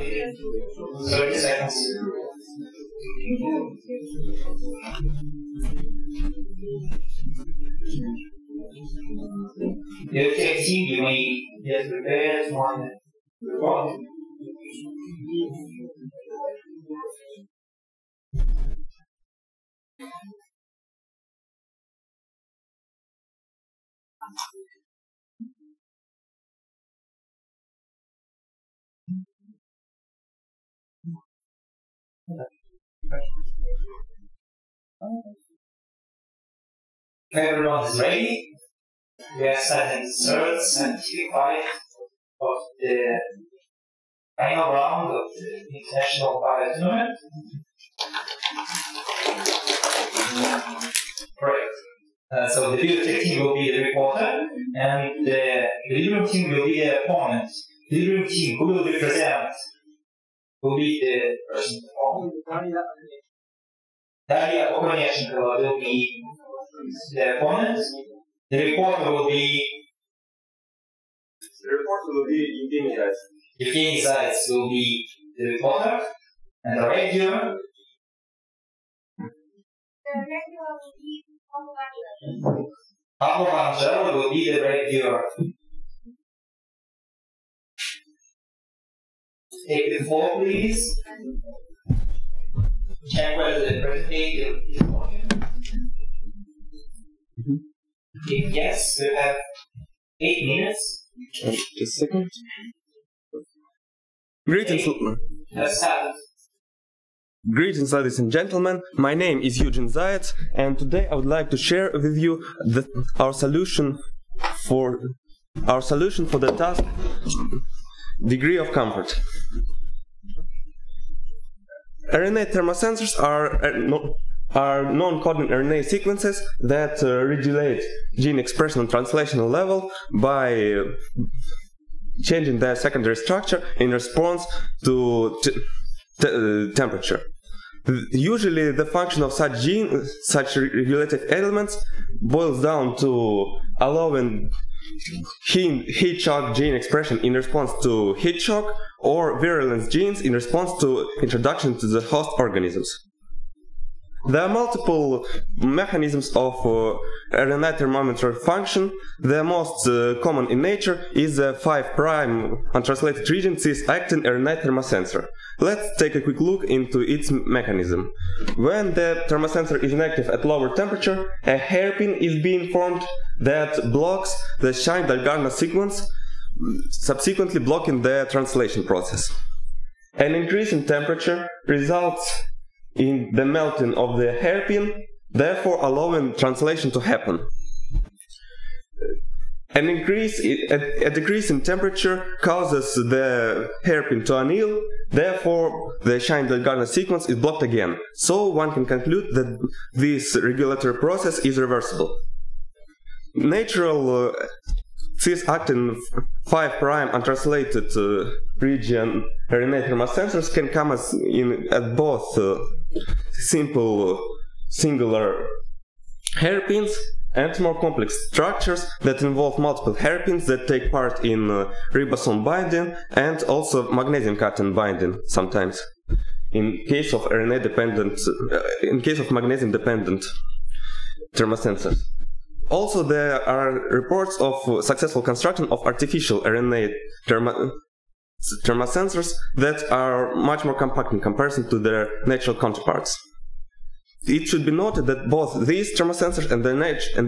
30 seconds. If you see, you may just prepare one report. Everyone is ready. We are starting the third scientific fight of the final round of the International BioTournament. Right. So the BioTech team will be the reporter, and the Equilibrium team will be the opponent. Equilibrium team, who will represent? Will be the person. Daria Okonechnikova will be the opponent. The reporter will be. Evgeny Zayats. Evgeny Zayats will be the reporter, and the reviewer. Pablo Angelo will be the reviewer. Take the floor, please. Check whether the presentation is working. If yes, we have 8 minutes. Just a second. Greetings, ladies and gentlemen. My name is Evgeny Zayats, and today I would like to share with you our solution for the task degree of comfort. RNA thermosensors are non-coding RNA sequences that regulate gene expression and translational level by changing their secondary structure in response to temperature. Usually, the function of such regulative elements boils down to allowing heat shock gene expression in response to heat shock or virulence genes in response to introduction to the host organisms. There are multiple mechanisms of RNA thermometer function. The most common in nature is the 5' untranslated region cis-actin RNA thermosensor. Let's take a quick look into its mechanism. When the thermosensor is inactive at lower temperature, a hairpin is being formed that blocks the Shine-Dalgarno sequence, subsequently blocking the translation process. An increase in temperature results in the melting of the hairpin, therefore allowing translation to happen. A decrease in temperature causes the hairpin to anneal, therefore the Shine-Dalgarno sequence is blocked again. So one can conclude that this regulatory process is reversible. Natural cis-actin 5' untranslated region RNA thermosensors can come at both simple singular hairpins and more complex structures that involve multiple hairpins that take part in ribosome binding and also magnesium cation binding sometimes in case of magnesium dependent thermosensors. Also, there are reports of successful construction of artificial RNA thermosensors that are much more compact in comparison to their natural counterparts. It should be noted that both these thermosensors and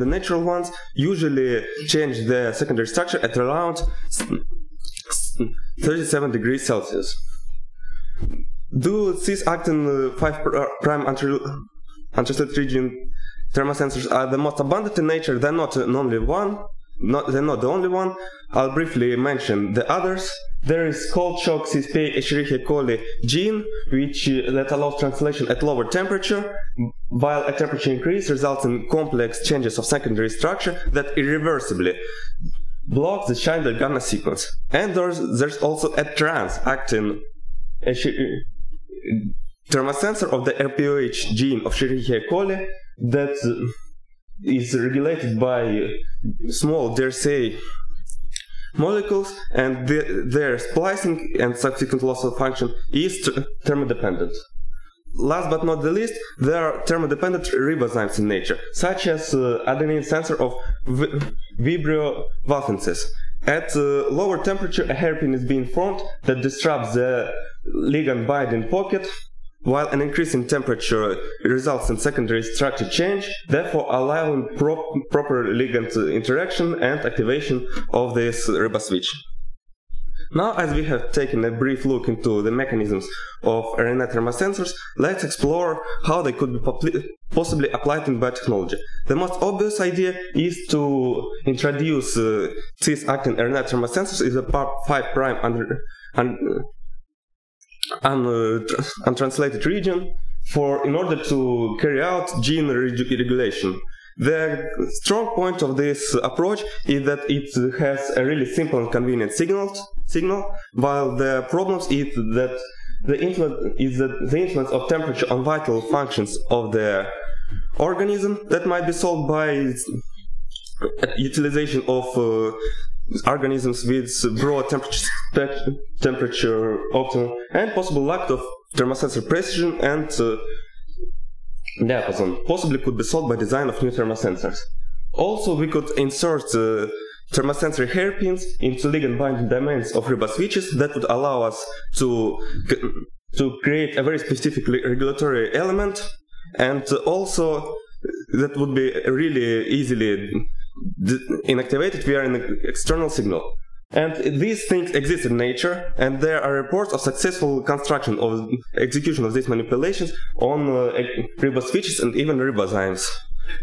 the natural ones usually change the secondary structure at around 37 degrees Celsius. Do cis-actin 5' untranslated region thermosensors are the most abundant in nature, they're not the only one. I'll briefly mention the others. There is cold shock cis-PA Escherichia coli gene, that allows translation at lower temperature, while a temperature increase results in complex changes of secondary structure that irreversibly blocks the Shine-Dalgarno sequence. And there's also a trans-actin thermosensor of the RPOH gene of Escherichia coli that is regulated by small, dare say, molecules, and their splicing and subsequent loss of function is thermodependent. Last but not the least, there are thermodependent ribozymes in nature, such as adenine sensor of Vibrio valsensis. At lower temperature, a hairpin is being formed that disrupts the ligand binding pocket, while an increase in temperature results in secondary structure change, therefore allowing proper ligand interaction and activation of this riboswitch. Now, as we have taken a brief look into the mechanisms of RNA thermosensors, let's explore how they could be possibly applied in biotechnology. The most obvious idea is to introduce cis-actin RNA thermosensors in the PARP5' untranslated region in order to carry out gene regulation. The strong point of this approach is that it has a really simple and convenient signal, while the problem is that the influence of temperature on vital functions of the organism that might be solved by utilization of organisms with broad temperature optimum and possible lack of thermosensor precision and diapason possibly could be solved by design of new thermosensors. Also, we could insert thermosensory hairpins into ligand binding domains of riboswitches that would allow us to create a very specific regulatory element, and also that would be really easily inactivated via an external signal. And these things exist in nature, and there are reports of successful construction of execution of these manipulations on riboswitches and even ribozymes.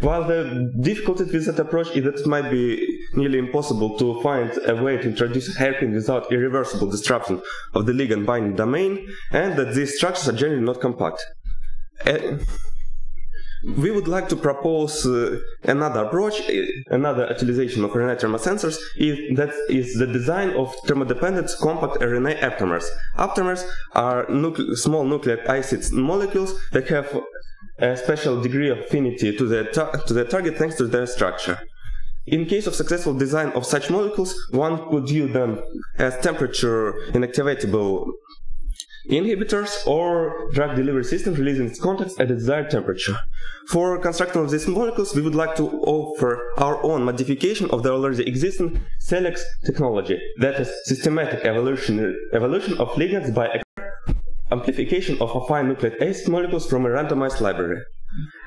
While the difficulty with that approach is that it might be nearly impossible to find a way to introduce a hairpin without irreversible disruption of the ligand binding domain, and that these structures are generally not compact. We would like to propose another approach, another utilization of RNA thermosensors, that is the design of thermodependent compact RNA aptamers. Aptamers are small nucleic acid molecules that have a special degree of affinity to the target thanks to their structure. In case of successful design of such molecules, one could use them as temperature inactivatable inhibitors or drug delivery systems releasing its contents at a desired temperature. For construction of these molecules, we would like to offer our own modification of the already existing SELEX technology, that is, systematic evolution of ligands by amplification of affine nucleic acid molecules from a randomized library.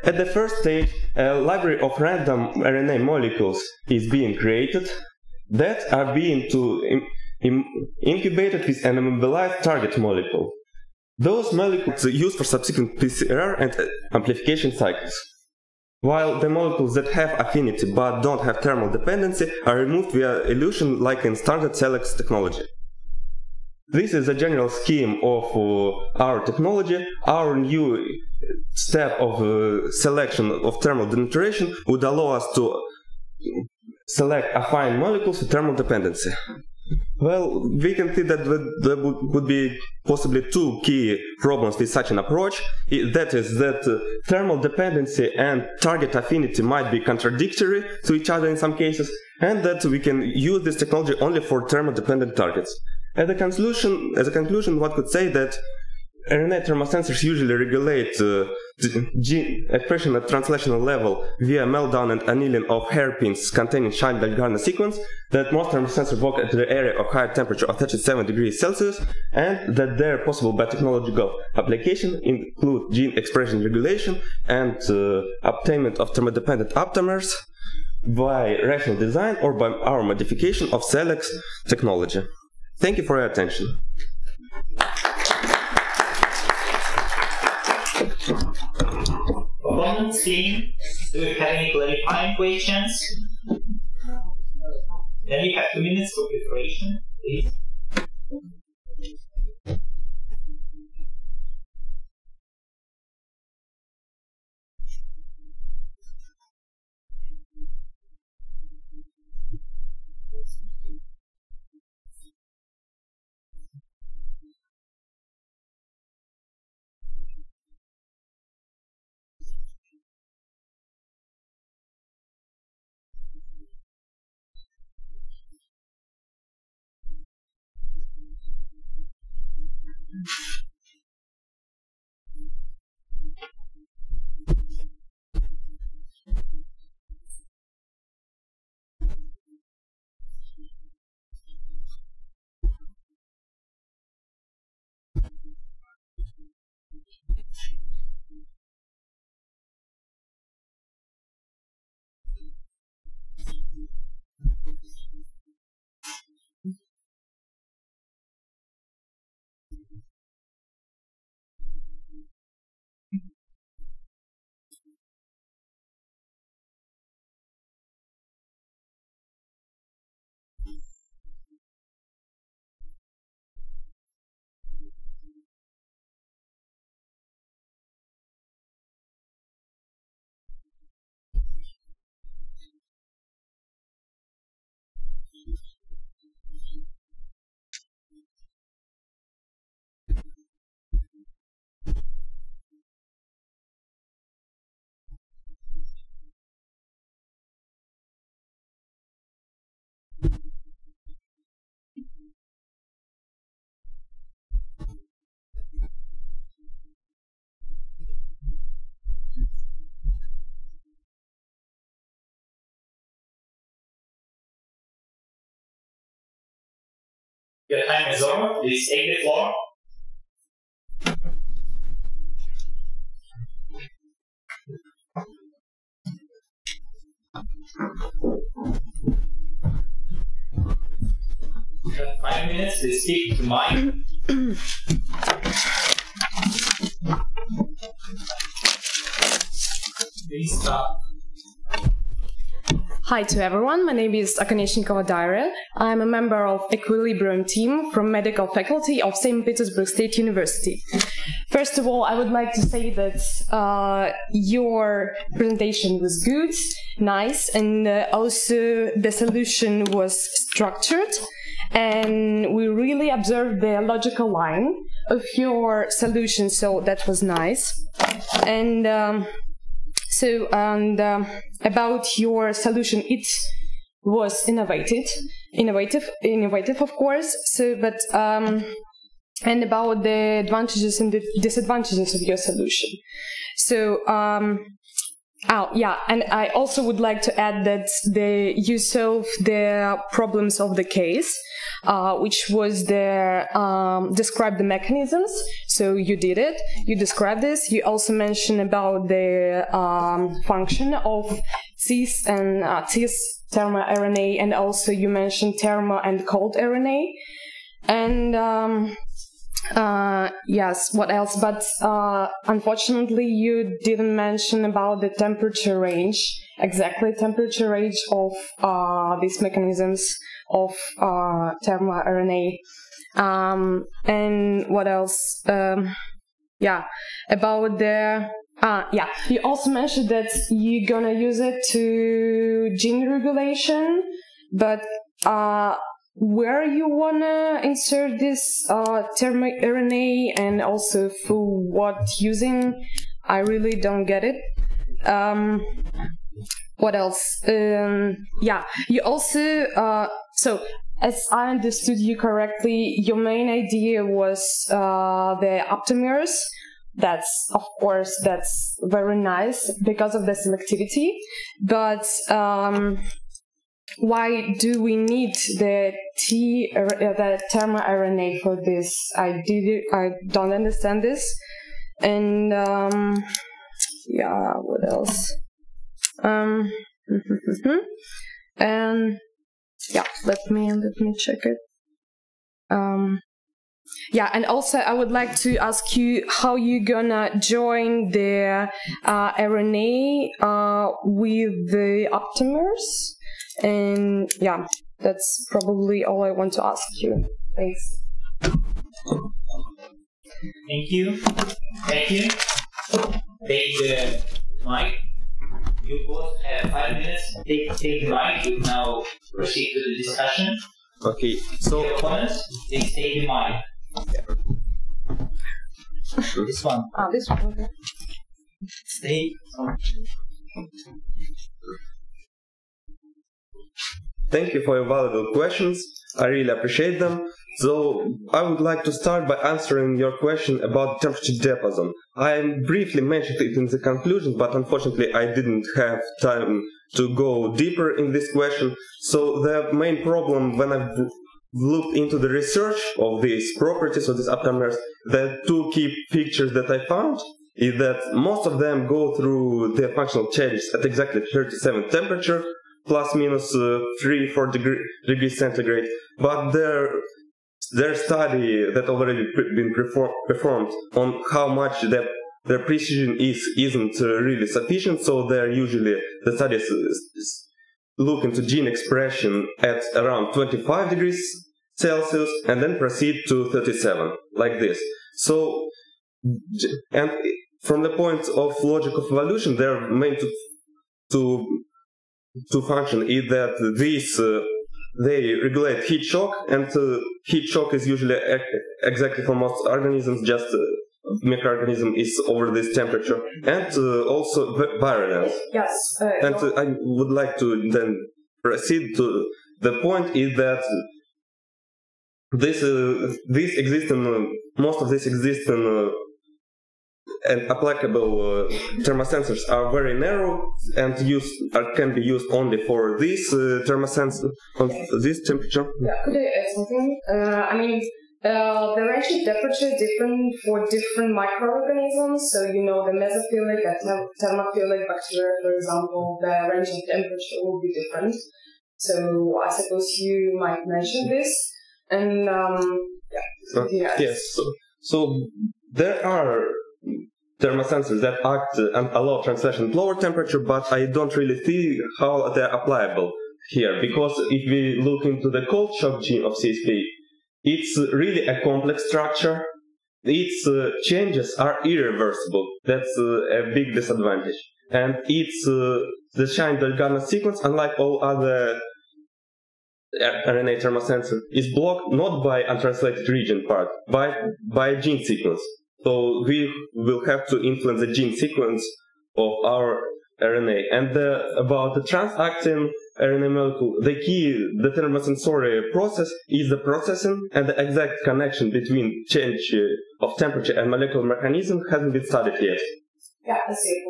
At the first stage, a library of random RNA molecules is being created that are being incubated with an immobilized target molecule. Those molecules are used for subsequent PCR and amplification cycles, while the molecules that have affinity but don't have thermal dependency are removed via elution like in standard SELEX technology. This is a general scheme of our technology. Our new step of selection of thermal denaturation would allow us to select affine molecules with thermal dependency. Well, we can see that there would be possibly two key problems with such an approach. That is that thermal dependency and target affinity might be contradictory to each other in some cases, and that we can use this technology only for thermal-dependent targets. As a conclusion, one could say that RNA thermosensors usually regulate gene expression at translational level via meltdown and annealing of hairpins containing Shine-Dalgarno sequence, that most thermosensors work at the area of higher temperature of 37 degrees Celsius, and that their possible biotechnological application include gene expression regulation and obtainment of thermodependent aptamers by rational design or by our modification of SELEX technology. Thank you for your attention. Opponents team, do you have any clarifying questions? Then you have 2 minutes for preparation, please. Your time is over. Please take the floor. You have 5 minutes to speak to Mike. Please stop. Hi to everyone, my name is Akonechnikova Daira. I'm a member of Equilibrium team from medical faculty of St. Petersburg State University. First of all, I would like to say that your presentation was good, nice, and also the solution was structured, and we really observed the logical line of your solution, so that was nice. And about your solution, it was innovative, of course. And about the advantages and the disadvantages of your solution. And I also would like to add that you solved the problems of the case, which was describe the mechanisms. So you did it. You described this. You also mentioned about the function of cis and cis thermo RNA, and also you mentioned thermo and cold RNA. And yes, what else? But unfortunately, you didn't mention about the temperature range, exactly temperature range of these mechanisms of thermo RNA. And what else? About the you also mentioned that you're gonna use it to gene regulation, but where you wanna insert this thermo RNA, and also for what using? I really don't get it. What else? You also so as I understood you correctly, your main idea was the aptamers. That's, of course, that's very nice because of the selectivity, but why do we need the thermo RNA for this? I don't understand this. And what else? And let me check it. And also I would like to ask you how you gonna join the RNA with the aptamers. And that's probably all I want to ask you. Thanks. Thank you. Thank you. Take the mic. You both have 5 minutes. Take the mic. You now proceed to the discussion. Okay, so your opponents, please take the mic. This one. This one. Okay. Stay. thank you for your valuable questions. I really appreciate them. So I would like to start by answering your question about temperature diapason. I briefly mentioned it in the conclusion, but unfortunately I didn't have time to go deeper in this question. So the main problem when I've looked into the research of these properties of these aptamers, the two key features that I found is that most of them go through their functional changes at exactly 37 temperature, plus minus 3-4 degrees centigrade, but their study that already been performed on how much their precision isn't really sufficient, so the studies look into gene expression at around 25 degrees Celsius and then proceed to 37, like this. So, and from the point of logic of evolution, they're meant to function is that these they regulate heat shock, and heat shock is usually exactly for most organisms, just microorganism is over this temperature, and also virulence. Yes. And I would like to then proceed to the point is that most of this exists in and applicable thermosensors are very narrow and can be used only for this thermosensor, this temperature. Yeah, could I add something? The range of temperature is different for different microorganisms. So, the mesophilic and thermophilic bacteria, for example, the range of temperature will be different. So, I suppose you might mention this. And, yes. So there are thermosensors that act and allow translation at lower temperature, but I don't really see how they're applicable here, because if we look into the cold shock gene of CSP, it's really a complex structure. Its changes are irreversible. That's a big disadvantage. And it's the Shine-Dalgarno sequence, unlike all other RNA thermosensor, is blocked not by untranslated region part, but by gene sequence. So we will have to influence the gene sequence of our RNA. And about the transactin RNA molecule, the thermosensory process is the processing, and the exact connection between change of temperature and molecular mechanism hasn't been studied yet. Yeah, I see.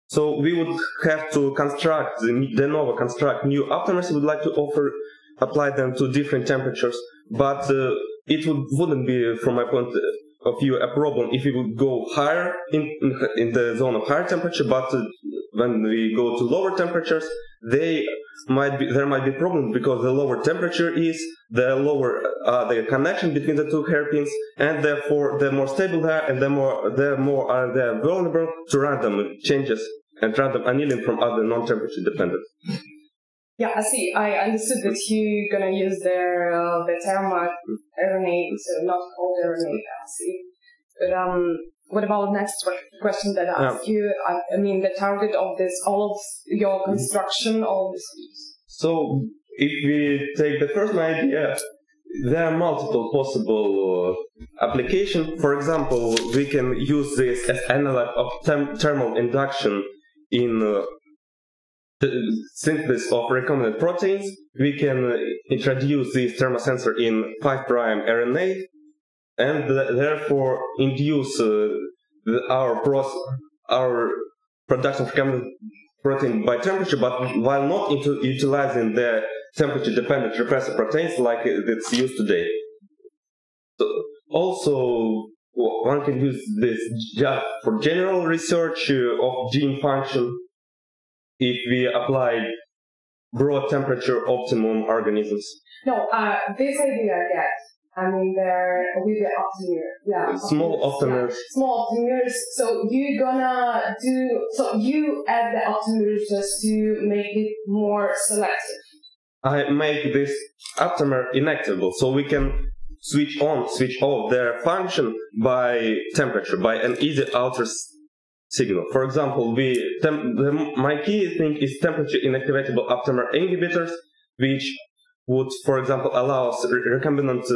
So we would have to construct, de novo construct new aptamers. We would like to apply them to different temperatures, but it wouldn't be, from my point of view, a problem if we would go higher in the zone of higher temperature, but when we go to lower temperatures, there might be problems, because the lower temperature is, the lower the connection between the two hairpins, and therefore the more stable they are, and the more are they vulnerable to random changes and random annealing from other non-temperature dependent. Yeah, I see. I understood that you're gonna use the term RNA, so not cold RNA. I see. But what about next question that I asked you? The target of this, all of your construction, all of this. So if we take the first idea, there are multiple possible applications. For example, we can use this as analog of thermal induction in the synthesis of recombinant proteins. We can introduce this thermosensor in 5' RNA, and therefore induce our production of recombinant protein by temperature, but while not utilizing the temperature-dependent repressor proteins like it's used today. So also, one can use this just for general research of gene function if we apply broad temperature optimum organisms. No, this idea I get. They're with the optimer. Yeah. Small optimers. Yeah. Small optimers. So you add the optimers just to make it more selective. I make this optimer inactivable, so we can switch on, switch off their function by temperature, by an easy outer signal. For example, my key thing is temperature inactivatable aptamer inhibitors, which would, for example, allow us recombinant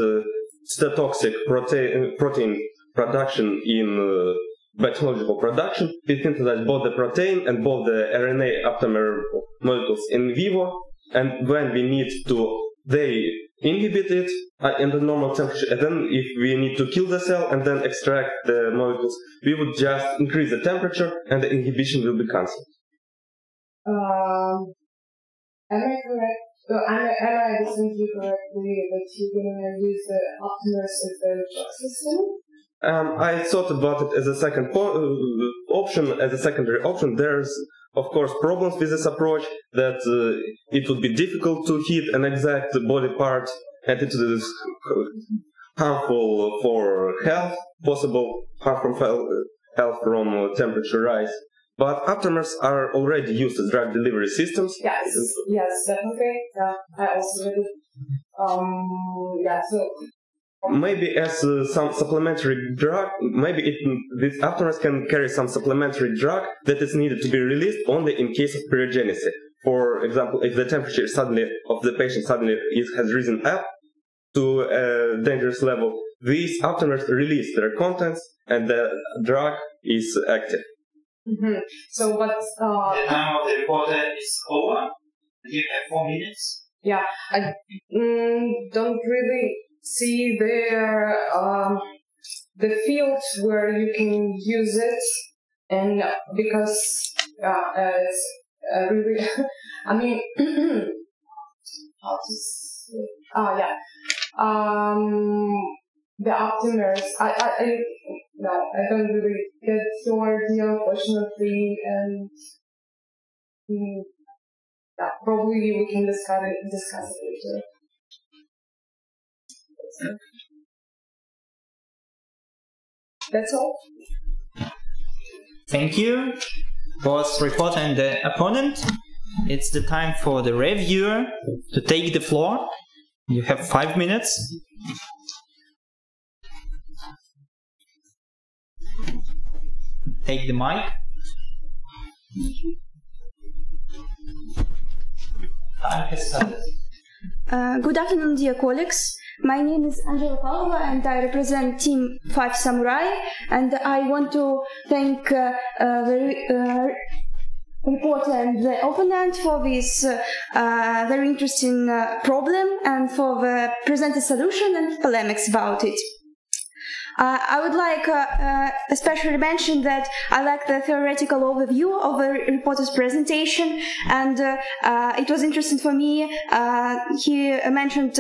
cytotoxic protein production in biological production. We synthesize both the protein and both the RNA aptamer molecules in vivo, and when we need to, they inhibit it in the normal temperature, and then if we need to kill the cell and then extract the molecules, we would just increase the temperature and the inhibition will be cancelled. Am I correct? So am I understanding you correctly that you're going to use the optimers as the drug system? I thought about it as a second option, as a secondary option. There's, of course, problems with this approach, that it would be difficult to hit an exact body part, and it is harmful for health, possible harm from health from temperature rise. But aptamers are already used as drug delivery systems. Yes, definitely. Yeah, I also did it. So maybe as some supplementary drug, these aptamers can carry some supplementary drug that is needed to be released only in case of periogenesis. For example, if the temperature of the patient suddenly has risen up to a dangerous level, these aptamers release their contents and the drug is active. Mm-hmm. So what's the time of the reporter is over? You have 4 minutes? Yeah, I don't really see their the field where you can use it, and because it's really, I mean, how to say? The optimers. No, I don't really get your idea, unfortunately, and yeah, probably we can discuss it later. That's all. Thank you, both reporter and the opponent. It's the time for the reviewer to take the floor. You have 5 minutes. Take the mic. Time has started. Good afternoon, dear colleagues. My name is Angela Pavlova and I represent Team 5 Samurai, and I want to thank the reporter and the opponent for this very interesting problem and for the presented solution and polemics about it. I would like especially mention that I like the theoretical overview of the reporter's presentation, and it was interesting for me. He mentioned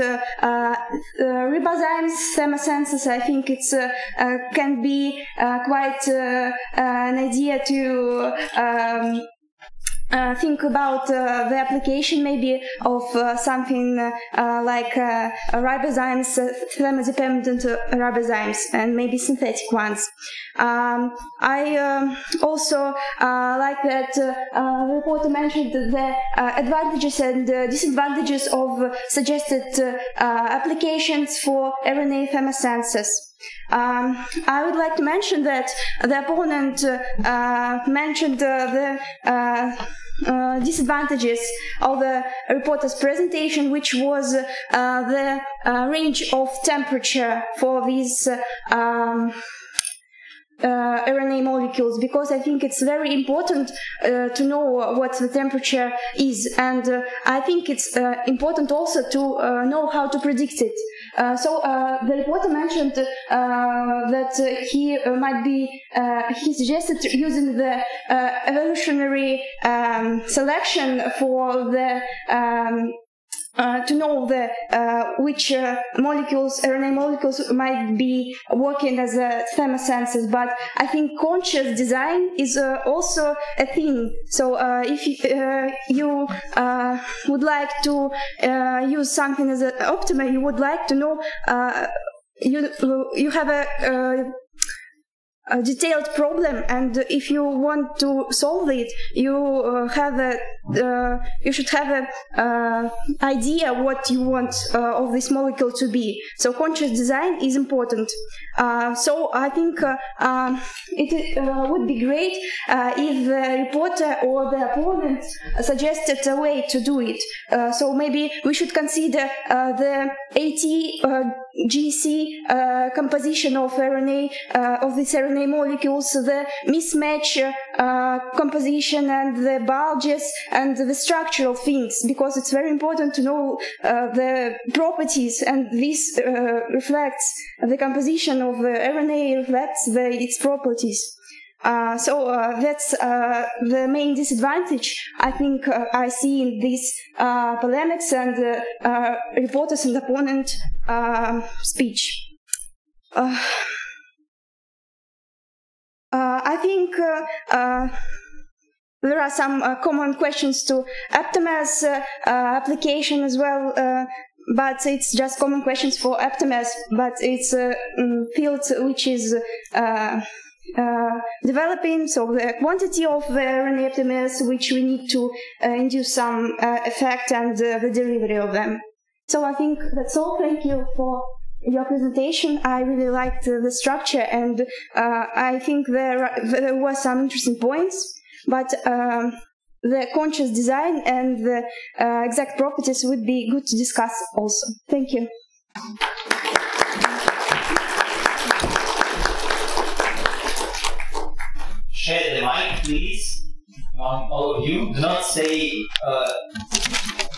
ribozymes, thermosenses. I think it's can be quite an idea to think about the application maybe of something like ribozymes, thermodependent ribozymes, and maybe synthetic ones. I also like that the reporter mentioned the advantages and disadvantages of suggested applications for RNA thermosenses. I would like to mention that the opponent mentioned the disadvantages of the reporter's presentation, which was the range of temperature for these RNA molecules, because I think it's very important to know what the temperature is, and I think it's important also to know how to predict it. So the reporter mentioned that he suggested using the evolutionary selection for the to know the which molecules, RNA molecules, might be working as thermosenses. But I think conscious design is also a thing. So if you would like to use something as an optimal, you would like to know you have a detailed problem, and if you want to solve it, you should have a idea what you want of this molecule to be. So conscious design is important. So I think it would be great if the reporter or the opponent suggested a way to do it. So maybe we should consider the AT-GC composition of RNA of this RNA molecules, the mismatch composition and the bulges and the structural things, because it's very important to know the properties, and this reflects the composition of the RNA, reflects its properties. So that's the main disadvantage I think I see in these polemics and reporters and opponent speech. I think there are some common questions to aptamers application as well, but it's just common questions for aptamers, but it's a field which is developing, so the quantity of the RNA aptamers which we need to induce some effect, and the delivery of them. So I think that's all. Thank you for your presentation. I really liked the structure, and I think there were some interesting points, but the conscious design and the exact properties would be good to discuss also. Thank you. Share the mic, please, all of you. Do not stay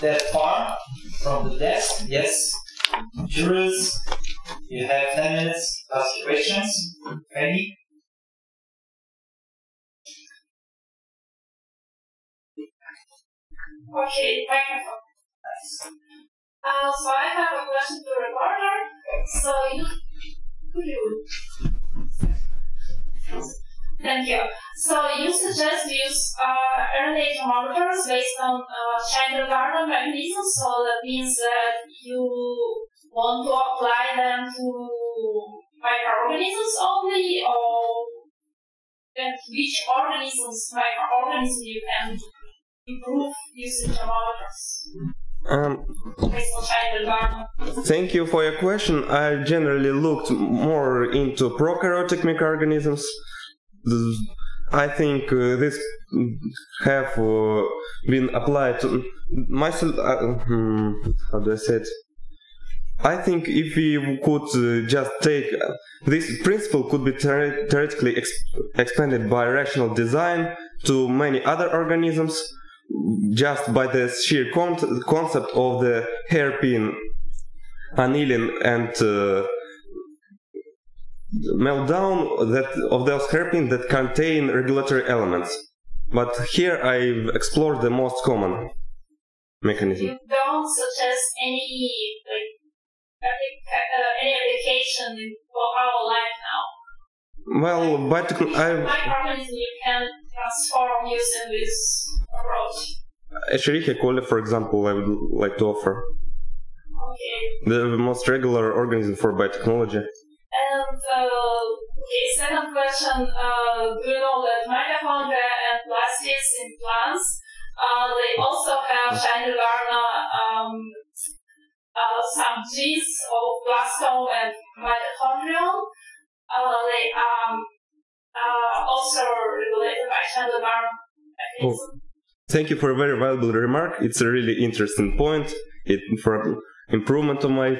that far from the desk. Yes, jurors. You have 10 minutes to ask your questions. Ready? Okay, microphone. Nice. So I have a question to the reporter. So Thank you. So you suggest to use RNA thermometers based on Schneider-Garner mechanisms. So that means that you want to apply them to microorganisms only, or and which microorganisms you can improve using thermometers based on Schneider-Garner? Thank you for your question. I generally looked more into prokaryotic microorganisms. I think this have been applied to myself. How do I say it? I think if we could just take this principle could be theoretically expanded by rational design to many other organisms, just by the sheer concept of the hairpin annealing and meltdown of those hairpins that contain regulatory elements. But here I've explored the most common mechanism. You don't suggest any application for our life now? Well, microorganisms you can transform using this approach. Escherichia coli, for example, I would like to offer. Okay. The most regular organism for biotechnology. And second question, do you know that mitochondria and blasts in plants, they also have Schneider-Garner some genes of blastome and mitochondrion. They are also regulated by Schneider-Garner mechanism. Thank you for a very valuable remark. It's a really interesting point. For improvement of my...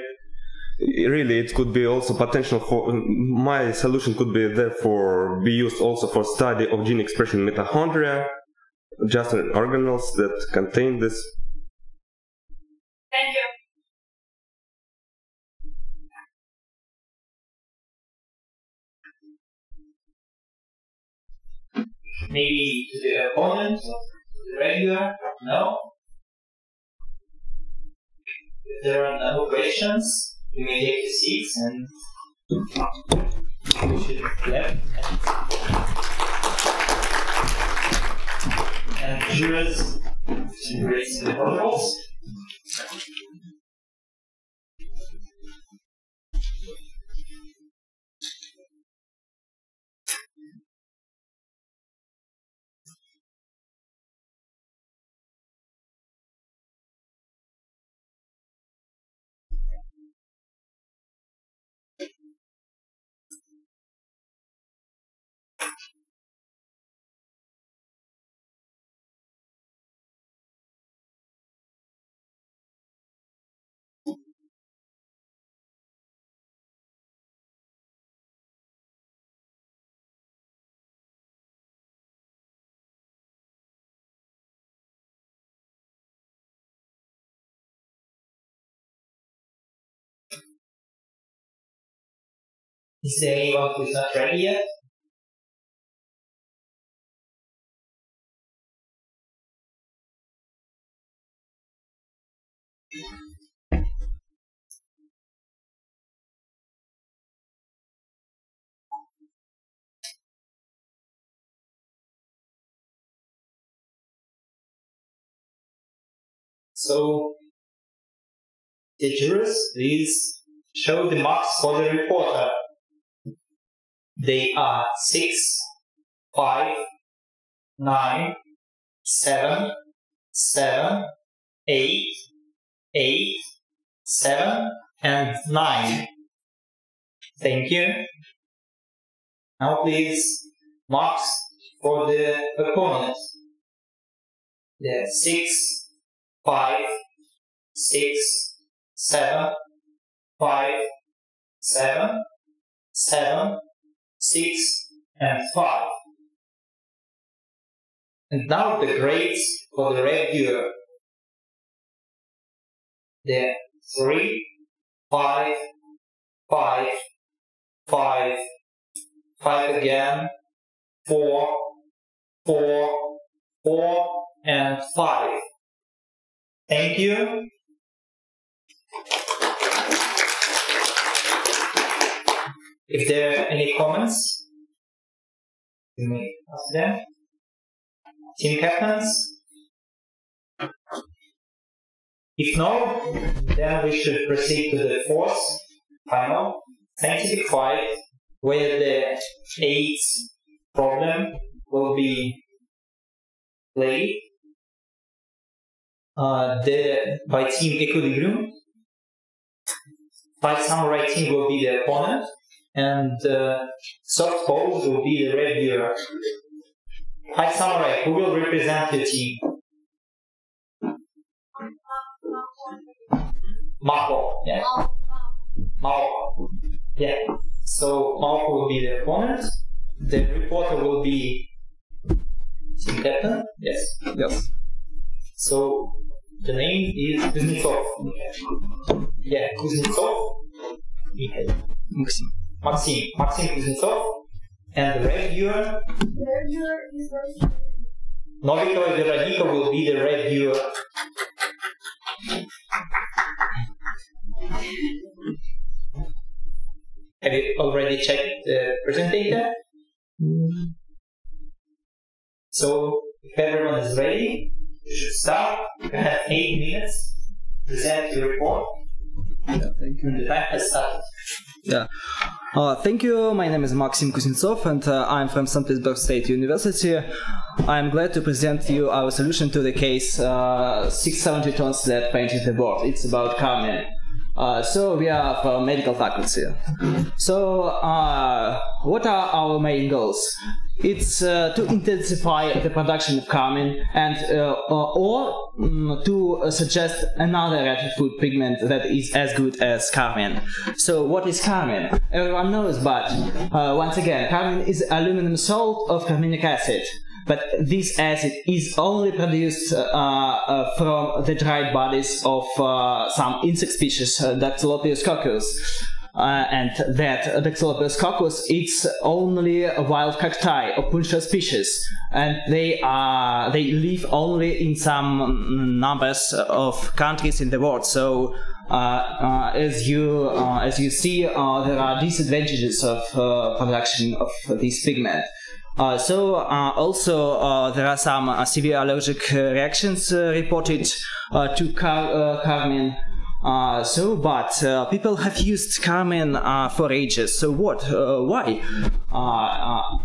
Really, it could be also potential for... My solution could be therefore be used also for study of gene expression in mitochondria, just organelles that contain this. Thank you. Maybe to the opponent, to the regular? No? If there are no questions, you may take your seats and push it left. And jurors should raise the protocols. Is there anyone who's not ready yet? So, the jurors, please show the marks for the reporter. They are 6, 5, 9, 7, 7, 8, 8, 7, and 9. Thank you. Now please, marks for the opponent. The 6, 5, 6, 7, 5, 7, 7, 6, and 5. And now the grades for the reviewer. The 3, 5, 5, 5, 5 again, 4, 4, 4, and 5. Thank you. If there are any comments, you may ask them. Team captains? If no, then we should proceed to the fourth, final, scientific fight, where the eighth problem will be played by Team Equilibrium. 5 Samurai team will be the opponent, and soft pose will be the reviewer. 5 Samurai, who will represent your team? Mako, yeah. Mako. Yeah. So Mako will be the opponent. The reporter will be team captain. Yes. Yes. So the name is Kuznetsov. Yeah, Kuznetsov. Maxim Kuznetsov. And the reviewer. Novikova Veronika will be the reviewer. Have you already checked the presentator? So, if everyone is ready, you should start. You have 8 minutes to present your report. Yeah, thank you. And the time has started. Yeah. Thank you. My name is Maxim Kuznetsov, and I'm from St. Petersburg State University. I'm glad to present you our solution to the case 670 tons that painted the board. It's about Carmen. So we are from medical faculty. So what are our main goals? It's to intensify the production of carmine and or to suggest another red food pigment that is as good as carmine. So what is carmine? Everyone knows, but once again, carmine is aluminum salt of carminic acid. But this acid is only produced from the dried bodies of some insect species, Dactylopilus coccus. And that Dactylopilus coccus, it's only a wild cacti or puncher species, and they live only in some numbers of countries in the world. So as you see, there are disadvantages of production of this pigment. Also, there are some severe allergic reactions reported to carmine. But people have used carmine for ages. So what? Why?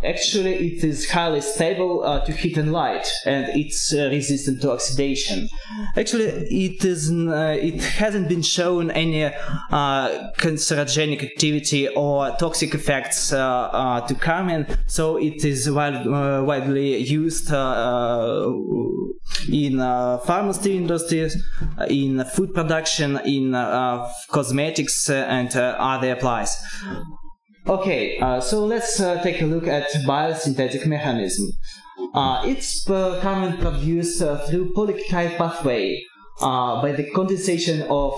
Actually, it is highly stable to heat and light, and it's resistant to oxidation. Actually, it hasn't been shown any cancerogenic activity or toxic effects to carmine. So it is widely used in pharmacy industries, in food production, in cosmetics and other applies. Okay, so let's take a look at biosynthetic mechanism. It's carmine produced through polyketide pathway by the condensation of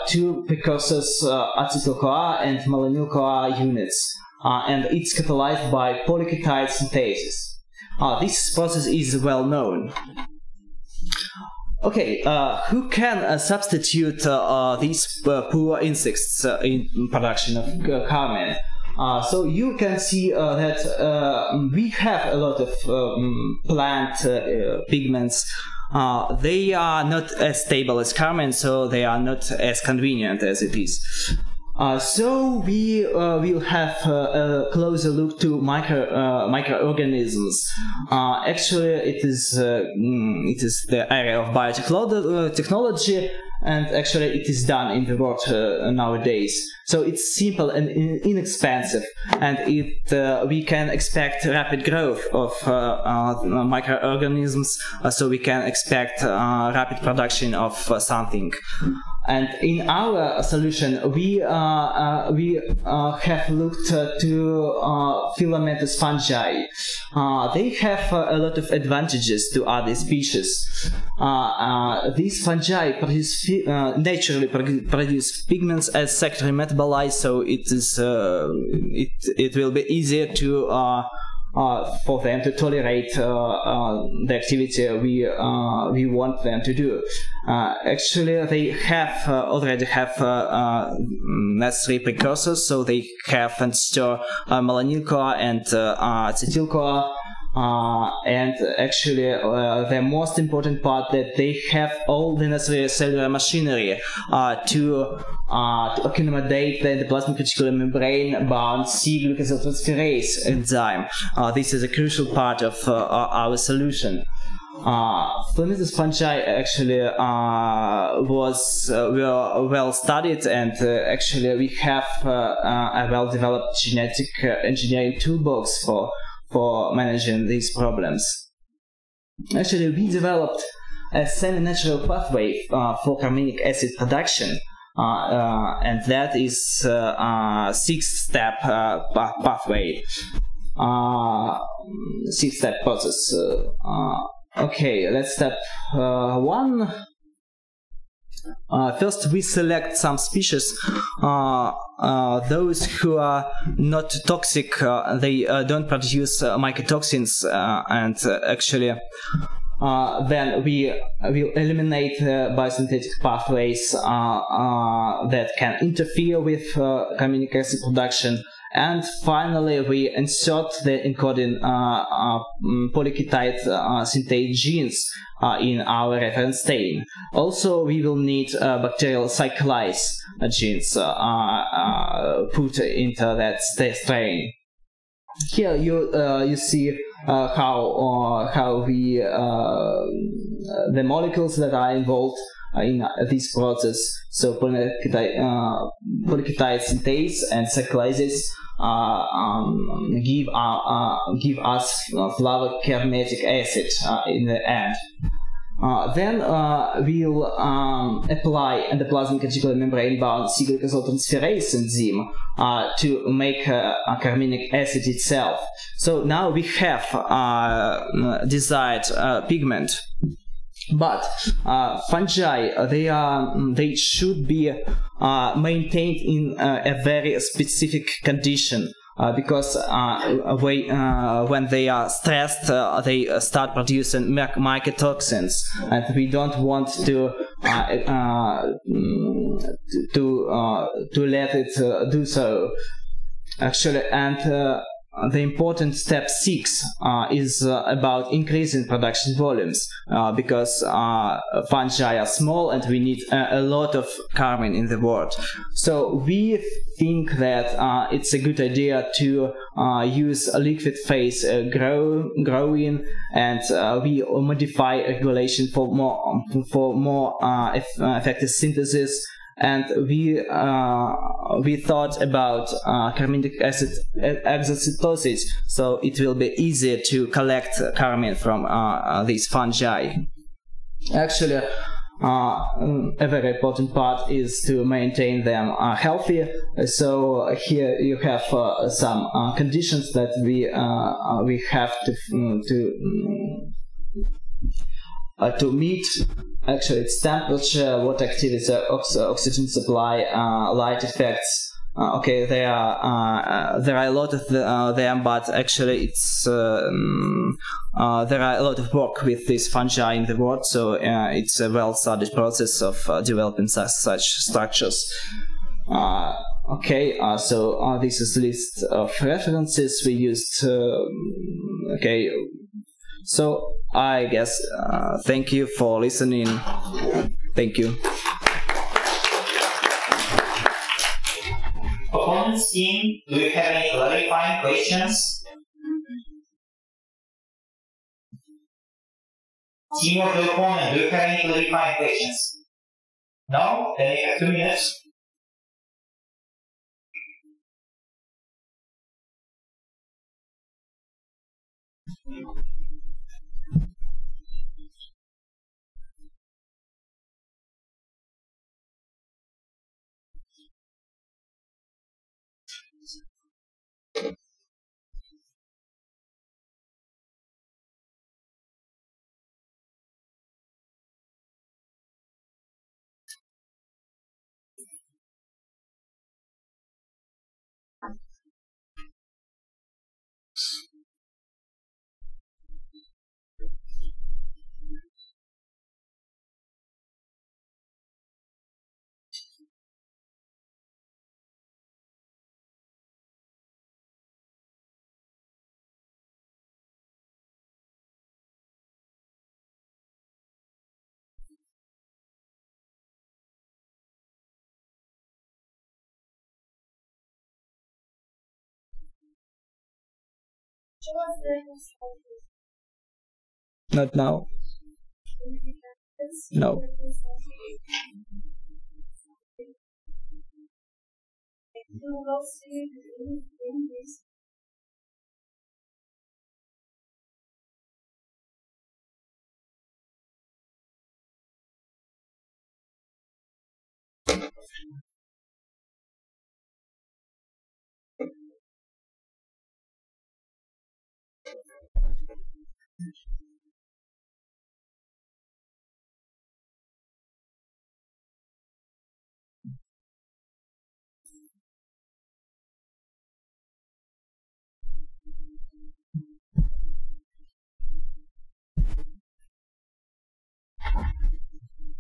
two precursors, acetyl-CoA and malonyl-CoA units, and it's catalyzed by polyketide synthesis. This process is well known. Okay, who can substitute these poor insects in production of carmine? So you can see that we have a lot of plant pigments. They are not as stable as carmine, so they are not as convenient as it is. So we will have a closer look to microorganisms. Actually, it is the area of biotechnology, and actually it is done in the world nowadays. So it's simple and inexpensive, and we can expect rapid growth of microorganisms. So we can expect rapid production of something. And in our solution, we have looked to filamentous fungi. They have a lot of advantages to other species. These fungi naturally produce pigments as secondary metabolite, so it will be easier to for them to tolerate the activity we want them to do. Actually, they have already have necessary precursors, so they have and store malonyl CoA and acetyl CoA. And actually, the most important part that they have all the necessary cellular machinery to accommodate the endoplasmic reticulum membrane bound C-glucosyltransferase enzyme. This is a crucial part of our solution. Filamentous fungi actually were well studied, and actually we have a well-developed genetic engineering toolbox for managing these problems. Actually, we developed a semi-natural pathway for carminic acid production, and that is a six-step pathway, six-step process. Okay, let's step one. First, we select some species, those who are not toxic, they don't produce mycotoxins, and actually then we will eliminate biosynthetic pathways that can interfere with carminic acid production. And finally, we insert the encoding polyketide synthase genes in our reference stain. Also, we will need bacterial cyclase genes put into that strain. Here you see how we the molecules that are involved in this process. So polyketide synthase and cyclases give us flavocarmetic acid in the end. Then we'll apply endoplasmic reticulum membrane bound C-glucosyltransferase enzyme to make carminic acid itself. So now we have desired pigment. But fungi, they should be maintained in a very specific condition, because when they are stressed, they start producing mycotoxins, and we don't want to let it do so. Actually, and the important step 6 is about increasing production volumes, because fungi are small and we need a lot of carmine in the world. So we think that it's a good idea to use a liquid phase growing, and we modify regulation for more effective synthesis. And we thought about carminic acid exocytosis, so it will be easier to collect carmine from these fungi. Actually, a very important part is to maintain them healthy. So here you have some conditions that we have to meet. Actually, it's temperature, water activity, oxygen supply, light effects. Okay, there are a lot of them, but actually it's there are a lot of work with these fungi in the world, so it's a well-studied process of developing such structures. Okay, so this is a list of references we used. Okay. So I guess thank you for listening. Thank you. Opponents team, do you have any clarifying questions? Team of the opponent, do you have any clarifying questions? No? Then you have 2 minutes. Not now. No.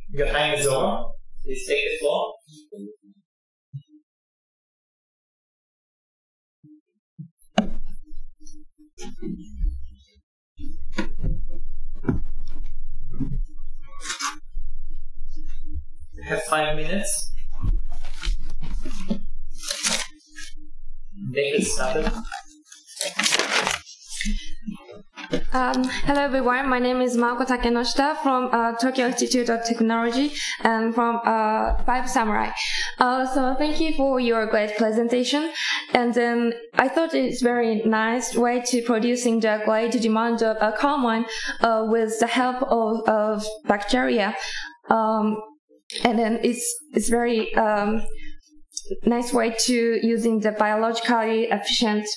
Your time is over. Please take the floor. You have 5 minutes. Take it started. Hello everyone, my name is Marco Takenoshita from Tokyo Institute of Technology and from Five Samurai. So thank you for your great presentation, and I thought it's very nice way to producing the great demand of a common with the help of bacteria, and then it's very nice way to using the biologically efficient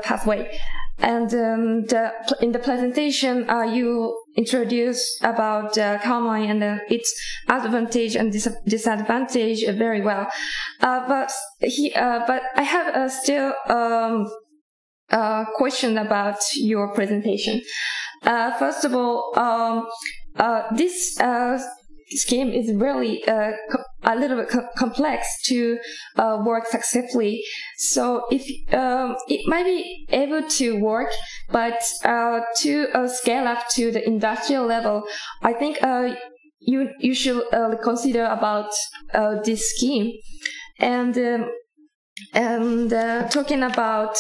pathway. And in the presentation, you introduced about common and its advantage and disadvantage very well. But I have still a question about your presentation. First of all, this scheme is really a little bit complex to work successfully. So if it might be able to work, but to scale up to the industrial level, I think you should consider about this scheme. And talking about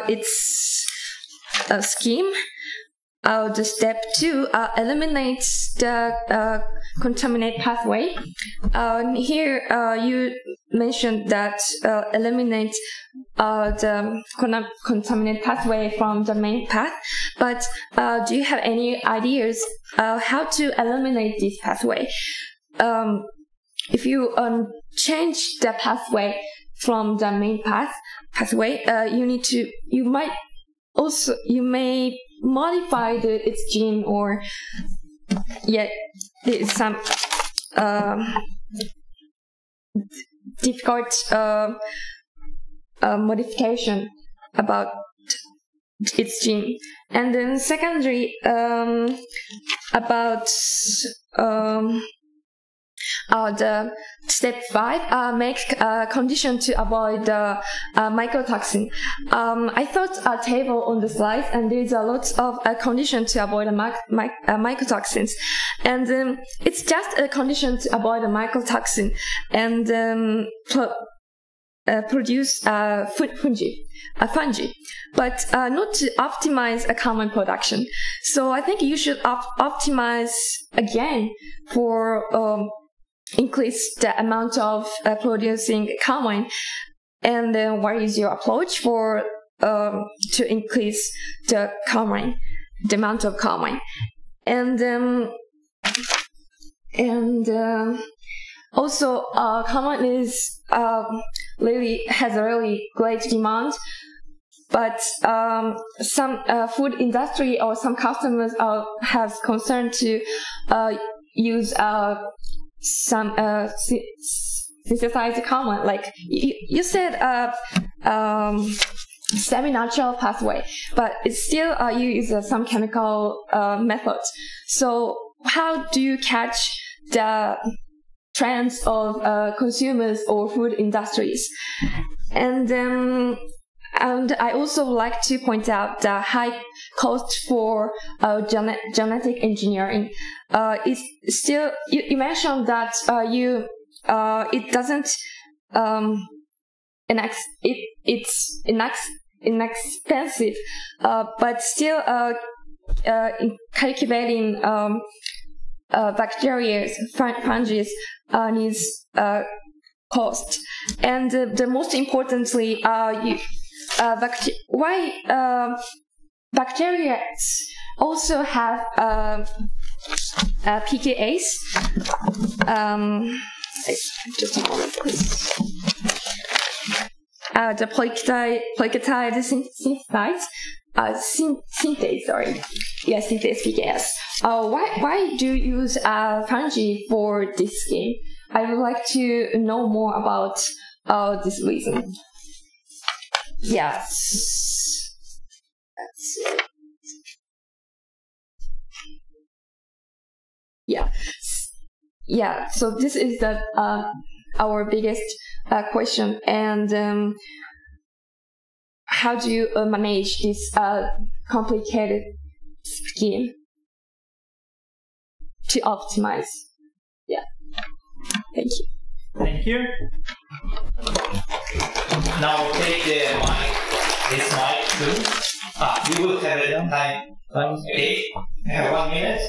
its scheme. The step 2 eliminates the contaminate pathway. Here you mentioned that eliminate the contaminate pathway from the main path, but do you have any ideas how to eliminate this pathway? If you change the pathway from the main pathway, you may modify its gene, or there's some difficult modification about its gene. And then secondly, about the step 5 makes a condition to avoid the mycotoxin. I thought a table on the slides, and there's a lot of condition to avoid the mycotoxins, and it's just a condition to avoid the mycotoxin and produce fungi, but not to optimize a common production. So I think you should optimize again for increase the amount of producing common. And then what is your approach for to increase the common, the amount of common? And also common is really has a really great demand. but some food industry or some customers have concern to use some synthesized carbon. Like you said, semi-natural pathway, but it's still you use some chemical method. So how do you catch the trends of consumers or food industries? And I also like to point out the high cost for genetic engineering. It's still you mentioned that it doesn't it's inexpensive, but still cultivating bacteria, fungi needs cost. And the most importantly, why bacteria also have pKa's. Just a moment, please. The polypeptide synthase, sorry. Yeah, synthase PKS. Why do you use fungi for this scheme? I would like to know more about this reason. Yes. That's it. Yeah. Yeah, so this is our biggest question, and how do you manage this complicated scheme to optimize? Yeah, thank you. Thank you. Now take the mic, this mic too. You will have a time. Okay, you have 1 minute.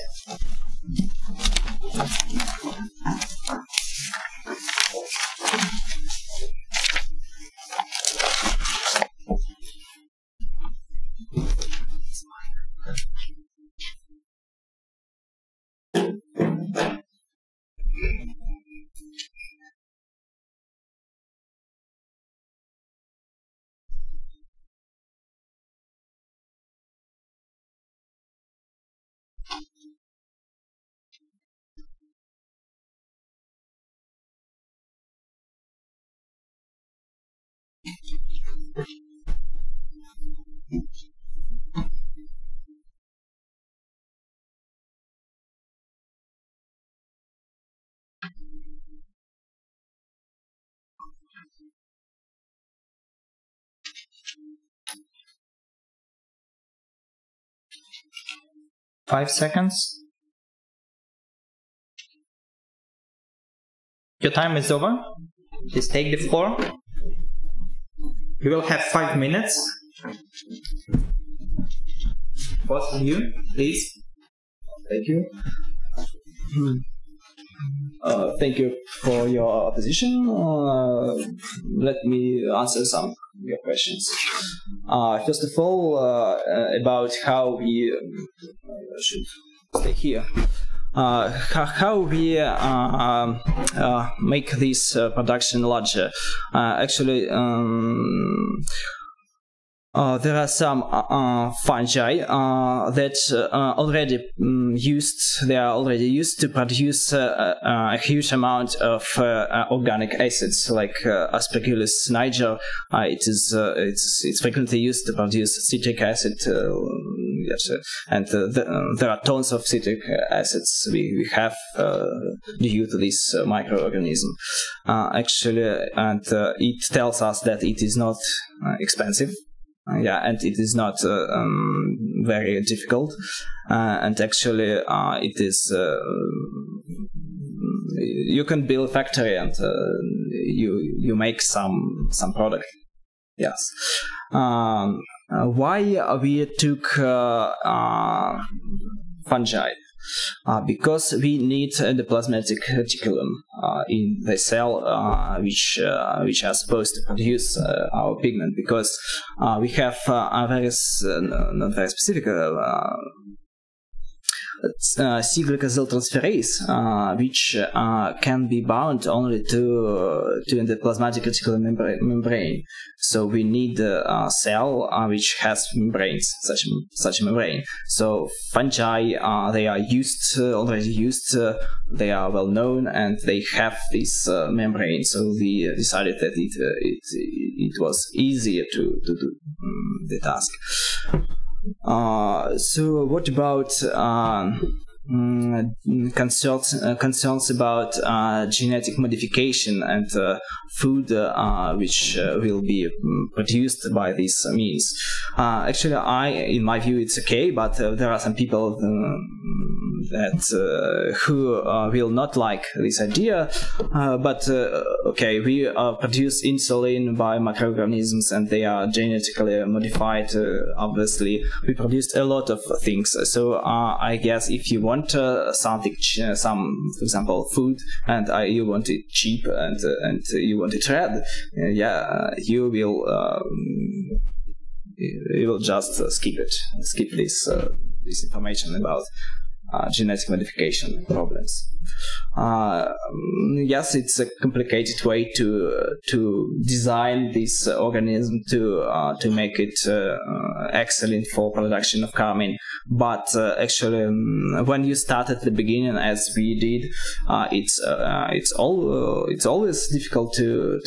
Five seconds. Your time is over. Please take the floor. You will have 5 minutes. Both of you, please. Thank you. Thank you for your position. Let me answer some of your questions. First of all, about how we should stay here. How we make this production larger. Actually, there are some fungi that already used to produce a huge amount of organic acids, like Aspergillus niger. It's frequently used to produce citric acid. Yes, and there are tons of citric acids we have due to this microorganism. Actually, and it tells us that it is not expensive. Yeah, and it is not very difficult, and actually it is you can build a factory and you make some product. Yes. Why we took fungi? Because we need the plasmatic reticulum in the cell, which are supposed to produce our pigment. Because we have a very not very specific cyclic acyltransferase, which can be bound only to endoplasmatic reticular membrane. So we need a cell which has membranes, such a membrane. So fungi, they are already used. They are well known, and they have this membrane. So we decided that it was easier to do the task. So what about concerns about genetic modification and food which will be produced by these means? Actually, in my view, it's okay, but there are some people who will not like this idea. But okay, we produce insulin by microorganisms, and they are genetically modified. Obviously, we produced a lot of things. So I guess if you want something, for example, food, and you want it cheap, and you want it red, you will just skip this information about genetic modification problems. Yes, it's a complicated way to design this organism to make it excellent for production of carmine. But actually, when you start at the beginning, as we did, it's always difficult to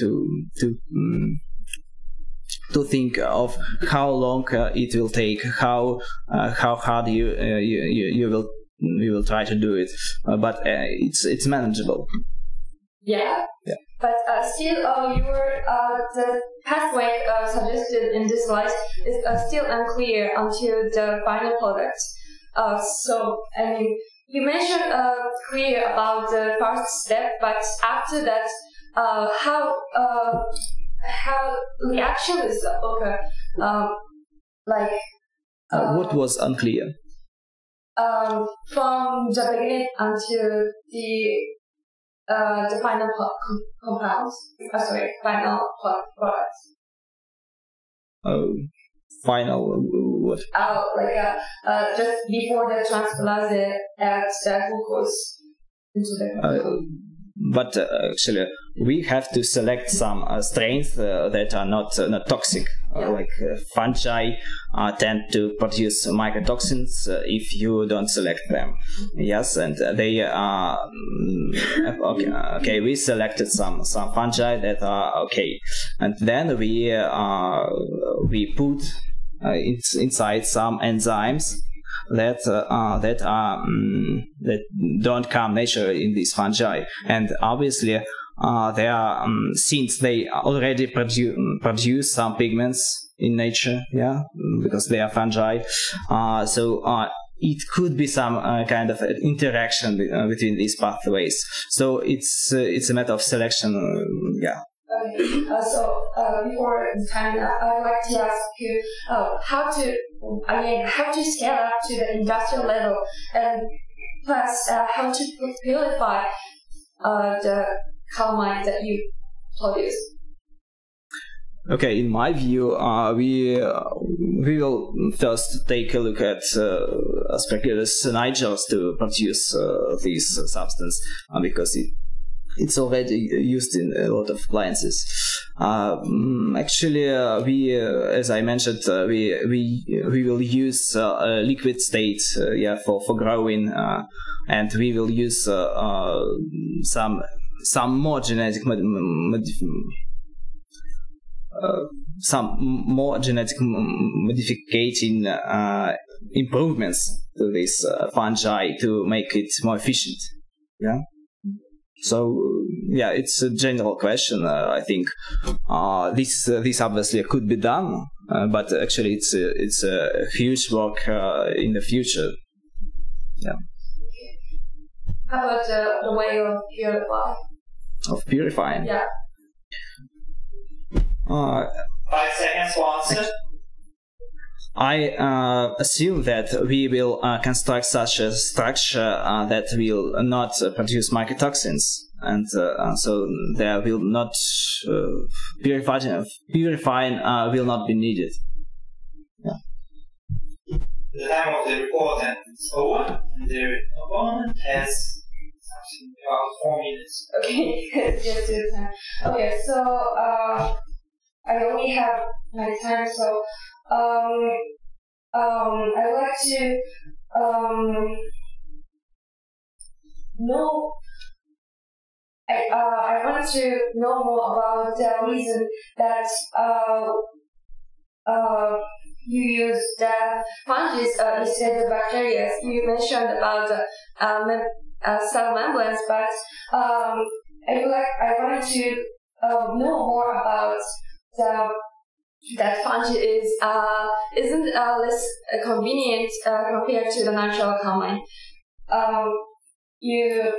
think of how long it will take, how hard you will try to do it, but it's manageable. Yeah. But still, the pathway suggested in this slide is still unclear until the final product. So, I mean, you mentioned clear about the first step, but after that, how reactions occur? What was unclear? From the beginning until the final compounds. Final products. Oh, final what? Just before the transferase adds the glucose into the. But actually, we have to select some strains that are not toxic. Like fungi tend to produce mycotoxins if you don't select them. Yes, and they are okay. We selected some fungi that are okay, and then we put inside some enzymes that don't come naturally in these fungi, and obviously they are since they already produce some pigments in nature, because they are fungi. So it could be some kind of interaction between these pathways. So it's a matter of selection. Okay. So before the time, I'd like to ask you how to scale up to the industrial level, and plus how to purify the carmine that you produce. Okay, in my view, we will first take a look at Aspergillus nigers to produce this substance, because it's already used in a lot of appliances. Actually, we, as I mentioned, we will use liquid state, for growing, and we will use some more genetic modificating improvements to this fungi to make it more efficient. So it's a general question. I think this obviously could be done, but actually it's a huge work in the future. How about the way of purifying? Of purifying? Yeah. 5 seconds to answer. I assume that we will construct such a structure that will not produce mycotoxins, and so there will not purifying will not be needed. the time of the report is over, and the opponent has something about 4 minutes. Okay, just do time. Okay, so I only have my time, so I would like to know. I wanted to know more about the reason that you use the fungi instead of bacteria. You mentioned about cell membranes, but I wanted to know more about that fungi isn't less convenient compared to the natural combine. You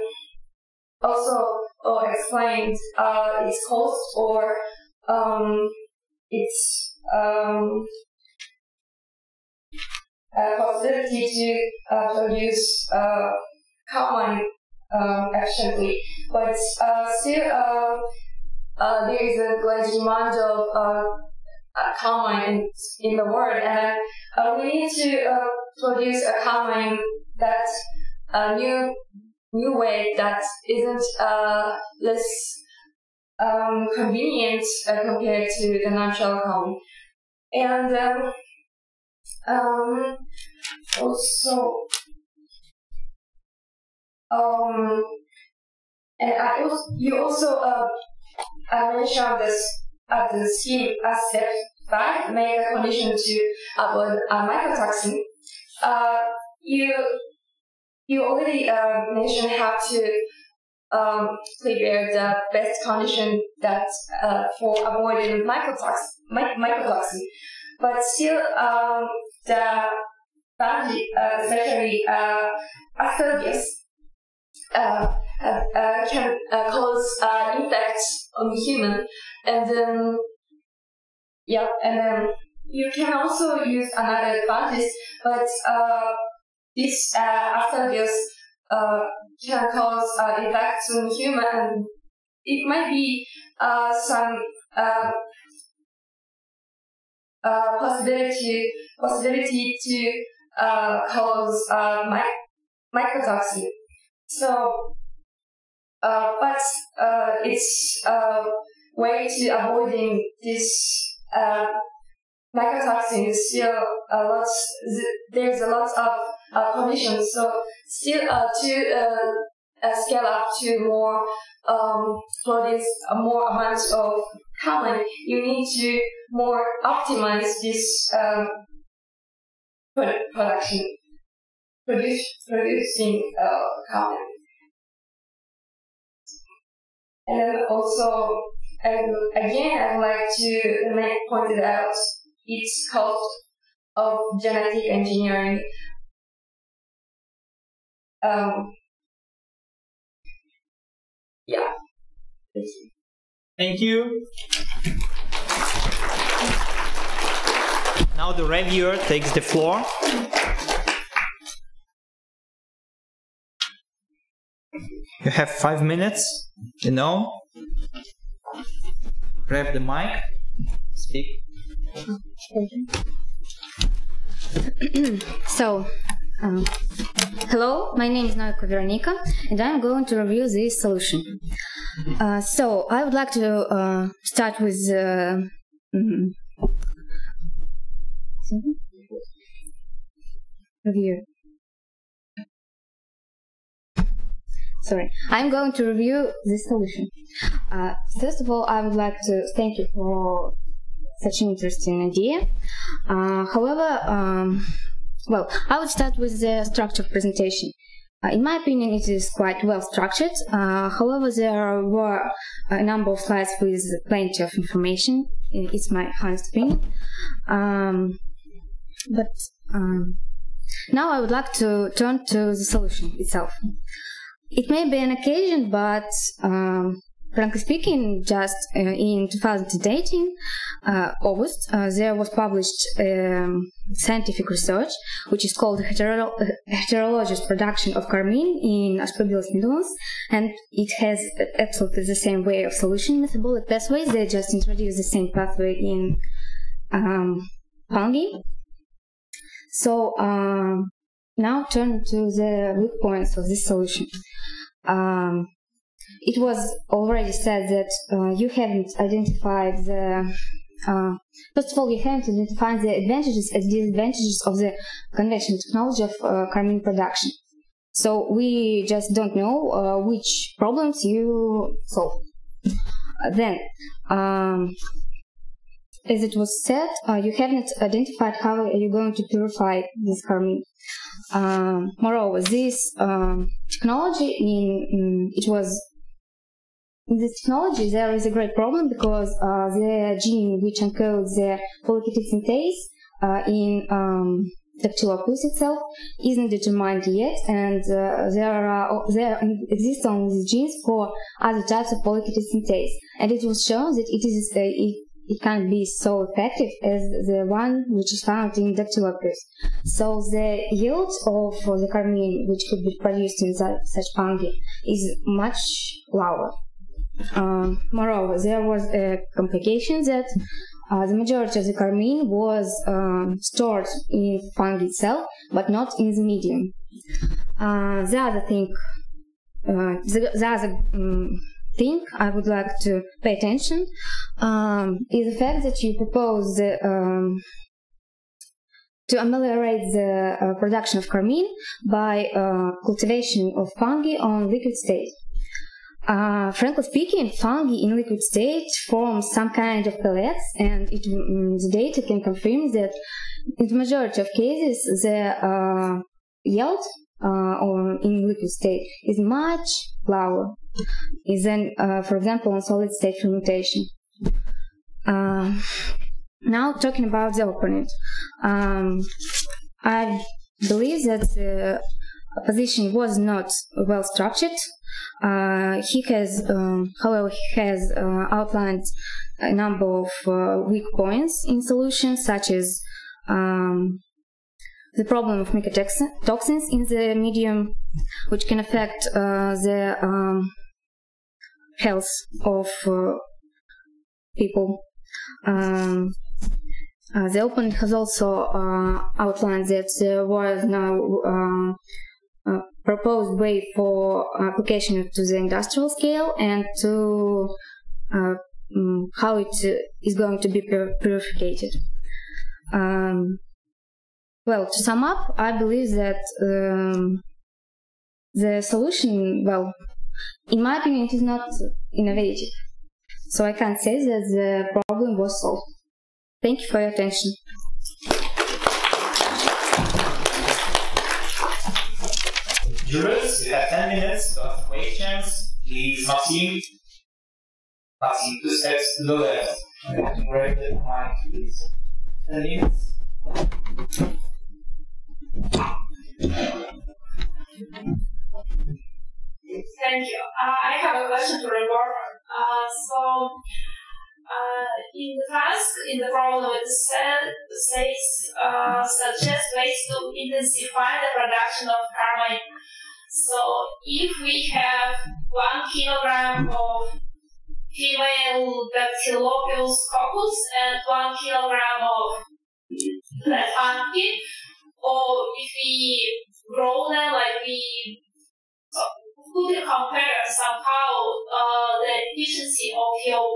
also explained its cost or its possibility to produce combine efficiently, but still there is a great demand of combine in the world, and we need to produce a combine that new way that isn't less convenient compared to the natural combine. And also you also mentioned this at the scheme as step 5, make a condition to avoid mycotoxin. You already mentioned how to prepare the best condition that for avoiding mycotoxin, but still the fungi, especially aspergillus, can cause infects on the human, and then you can also use another fungus, but this aspergillus can cause infects on the human, and it might be some possibility to cause mycotoxin. So, but it's a way to avoiding this mycotoxin is still there's a lot of conditions. So still to scale up to more produce more amounts of common, you need to more optimize this producing common. And then also, again, I'd like to point it out, it's cost of genetic engineering. Yeah. Thank you. Now the reviewer takes the floor. You have 5 minutes, grab the mic, speak. So, hello, my name is Noiko Veronica, and I'm going to review this solution. So, I would like to start with review. Sorry, I'm going to review this solution. First of all, I would like to thank you for such an interesting idea. However, well, I would start with the structured presentation. In my opinion, it is quite well structured. However, there were a number of slides with plenty of information. It's my honest opinion. But now I would like to turn to the solution itself. It may be an occasion, but frankly speaking, just in 2018, August, there was published scientific research, which is called Heterologous Production of Carmine in Aspergillus indolens, and it has absolutely the same way of solution, metabolic pathways. They just introduce the same pathway in fungi. So now turn to the weak points of this solution. It was already said that you haven't identified the first of all, you haven't identified the advantages and disadvantages of the conventional technology of carmine production. So we just don't know which problems you solve. Then, as it was said, you haven't identified how you're going to purify this carmine. Moreover, this technology, in this technology, there is a great problem because the gene which encodes the polypeptide synthase in dactylopus itself isn't determined yet, and there exist only these genes for other types of polypeptide synthase. And it was shown that it can't be so effective as the one which is found in dactylopus. So the yield of the carmine which could be produced in such fungi is much lower. Moreover, there was a complication that the majority of the carmine was stored in fungi itself, but not in the medium. The other thing I would like to pay attention is the fact that you propose to ameliorate the production of carmine by cultivation of fungi on liquid state. Frankly speaking, fungi in liquid state form some kind of pellets, and the data can confirm that in the majority of cases the yield in liquid state is much lower than, for example, on solid state fermentation. Now talking about the opponent, I believe that the opposition was not well structured. He has, however, outlined a number of weak points in solutions, such as the problem of mycotoxins in the medium, which can affect the health of people. The opponent has also outlined that there was no proposed way for application to the industrial scale and to how it is going to be purified. Well, to sum up, I believe that the solution, well, in my opinion, it is not innovative. So I can't say that the problem was solved. Thank you for your attention. Jurors, you have 10 minutes to ask questions. Please, Maxime. Maxime, 2 steps to the left. Grab the mic, please. 10 minutes. Thank you. I have a question to reporter. In the task, in the problem, it says suggest ways to intensify the production of carmine. So if we have 1 kilogram of female Dactylopus coccus and 1 kilogram of that fungi, or if we grow them like we could compare somehow the efficiency of your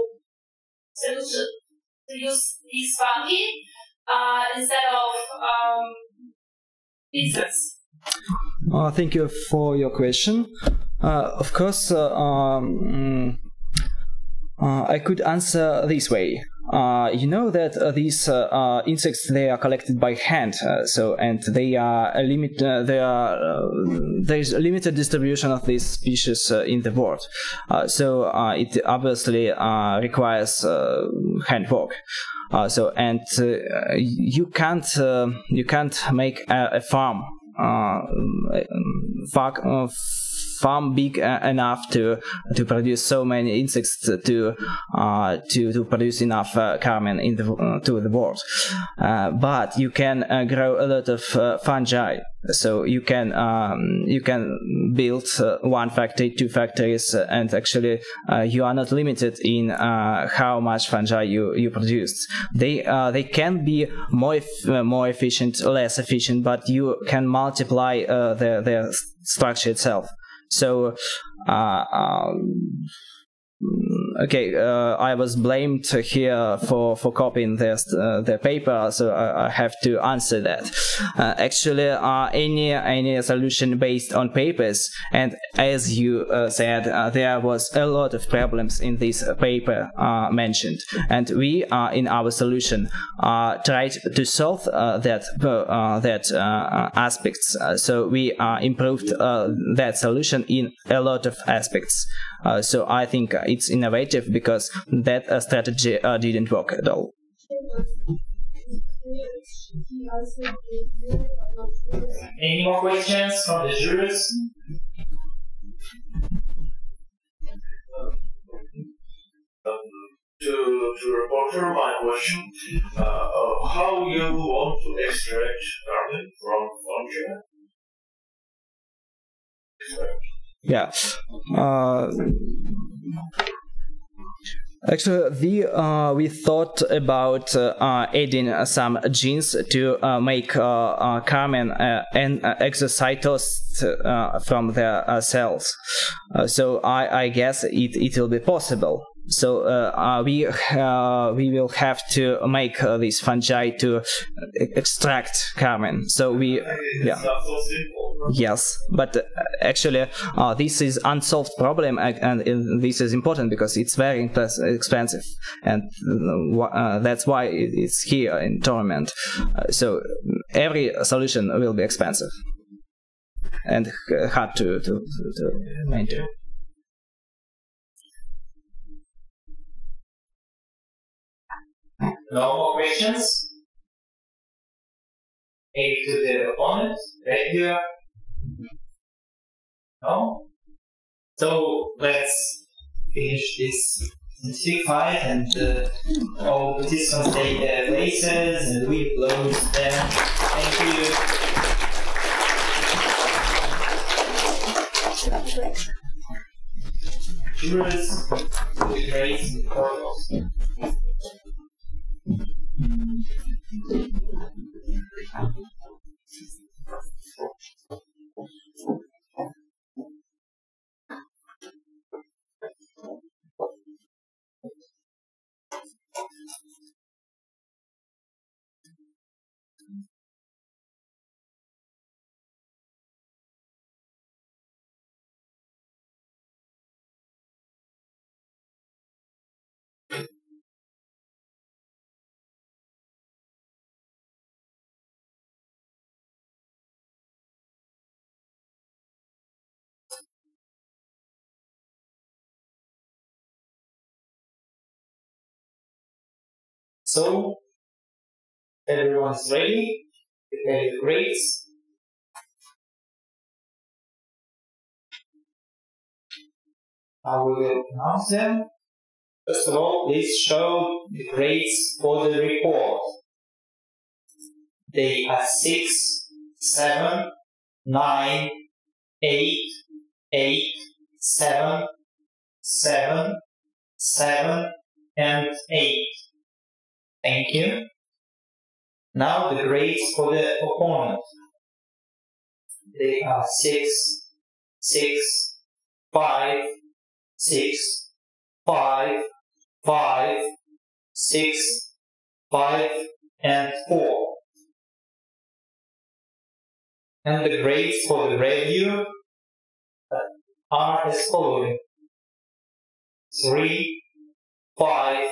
solution to use these fungi instead of business. Thank you for your question. Of course, I could answer this way. You know that these insects, they are collected by hand, and they are there's a limited distribution of these species in the world. It obviously requires handwork. You can't make a farm farm big enough to produce so many insects to produce enough carmine in to the world. But you can grow a lot of fungi. So you can build one factory, two factories, and actually you are not limited in how much fungi you produce. They can be more efficient, less efficient, but you can multiply their structure itself. So okay, I was blamed here for copying their paper, so I have to answer that. Actually, any solution based on papers, and as you said, there was a lot of problems in this paper mentioned, and we in our solution tried to solve that aspects. So we improved that solution in a lot of aspects. So I think it's innovative because that strategy didn't work at all. Any more questions from the jurors? To reporter, my question: how you want to extract carbon from fungi? Yeah. Actually, we thought about adding some genes to make carmine and exocytosis from their cells. So I guess it will be possible. So we will have to make these fungi to extract carmine. So we, yeah. Yes, but actually this is unsolved problem, and this is important because it's very expensive, and that's why it's here in tournament. So every solution will be expensive and hard to maintain. No more questions? Maybe to the opponent, right here? No? So let's finish this scientific fight, and all participants take their places and we close them. Thank you. Jurors, the grades and the corridors. So, everyone's ready? Prepare the grades. I will announce them. First of all, please show the grades for the report. They are 6, 7, 9, 8, 8, 7, 7, 7, and 8. Thank you. Now the grades for the opponent. They are 6, 6, 5, 6, 5, 5, 6, 5, and 4. And the grades for the review are as following: 3, 5,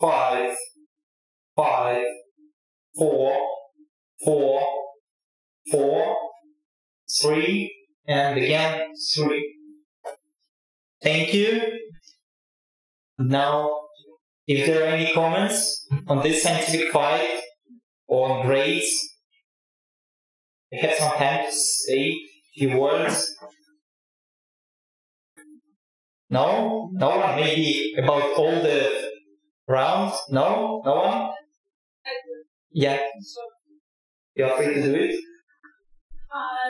5, 5, 4, 4, 4, 3, and again 3. Thank you. Now, if there are any comments on this scientific fight or on grades, I have some time to say a few words. No? No one? Maybe about all the rounds? No? No one? Yeah. You're free to do it?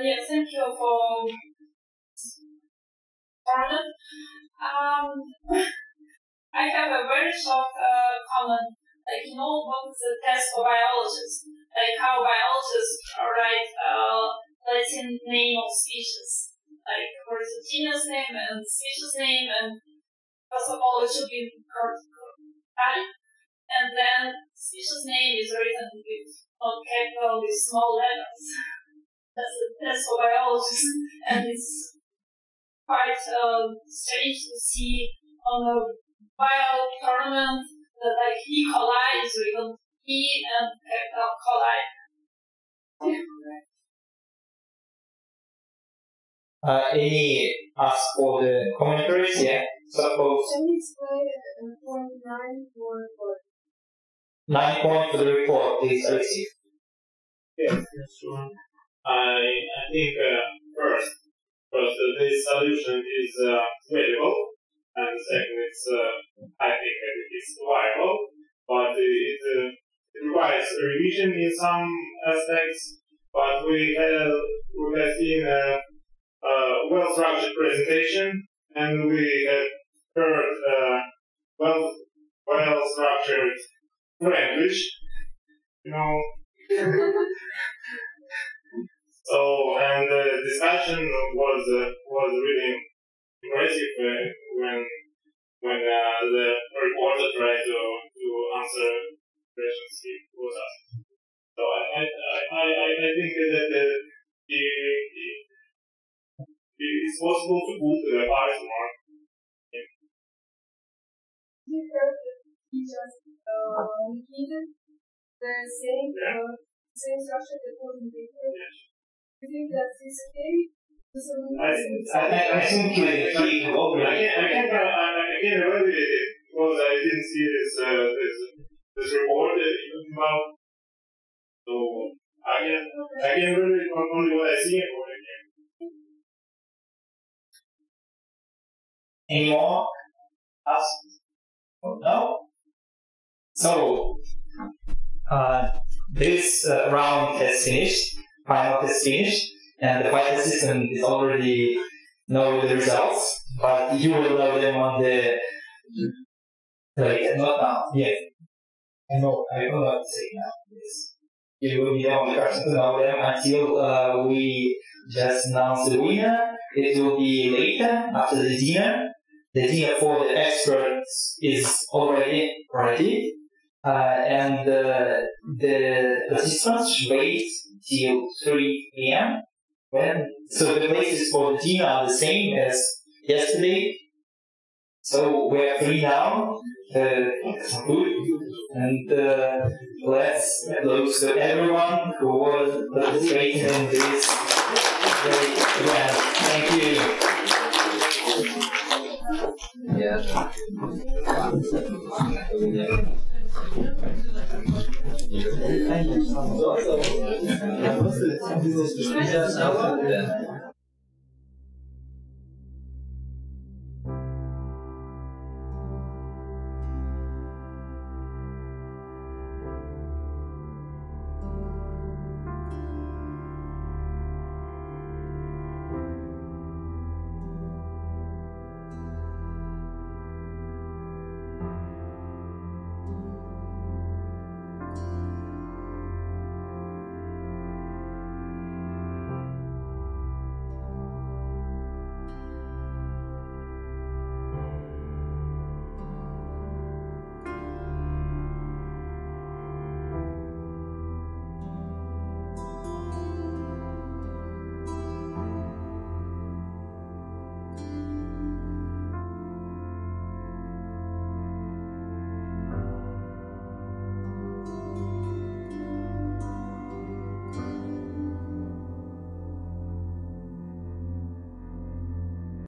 Yeah, thank you for pardon. I have a very short comment. Like, you know, what is the test for biologists? Like how biologists write Latin name of species. Like, there is a genus name and species name, and first of all, it should be correct. And then species name is written with not capital, with small letters. That's the test for biologists, and it's quite strange to see on a BioTournament that like E. coli is written E and capital coli. Any ask for the commentaries? Yeah, suppose. Can you explain point 9 for the report? 9 points for the report, please, Alexei. Yes, sure. I think first, this solution is valuable, and second, I think it's viable, but it requires revision in some aspects. But we have seen a well-structured presentation, and we have heard well-structured English, you know. So, and the discussion was really impressive when the reporter tried to answer questions he was asked. So I think that it's possible to put the parts more. You heard that he just repeated the same structure that was in the paper. Yes. You think that is okay? I think he I can't evaluate it because I didn't see this report about. So I can evaluate only what I see and what I can. Any more? Ask? No? So, this round has finished, final has finished, and the final system is already know the results, but you will know them on the not now, yes. I know, I will not say now. Yes. You will be the only person to know them until we just announce the winner. It will be later, after the dinner. The dinner for the experts is already ready, and the participants should wait till 3 p.m. So the places for the dinner are the same as yesterday. So we are free now. Good. And let's close to everyone who was participating in this event. Thank you. Yeah.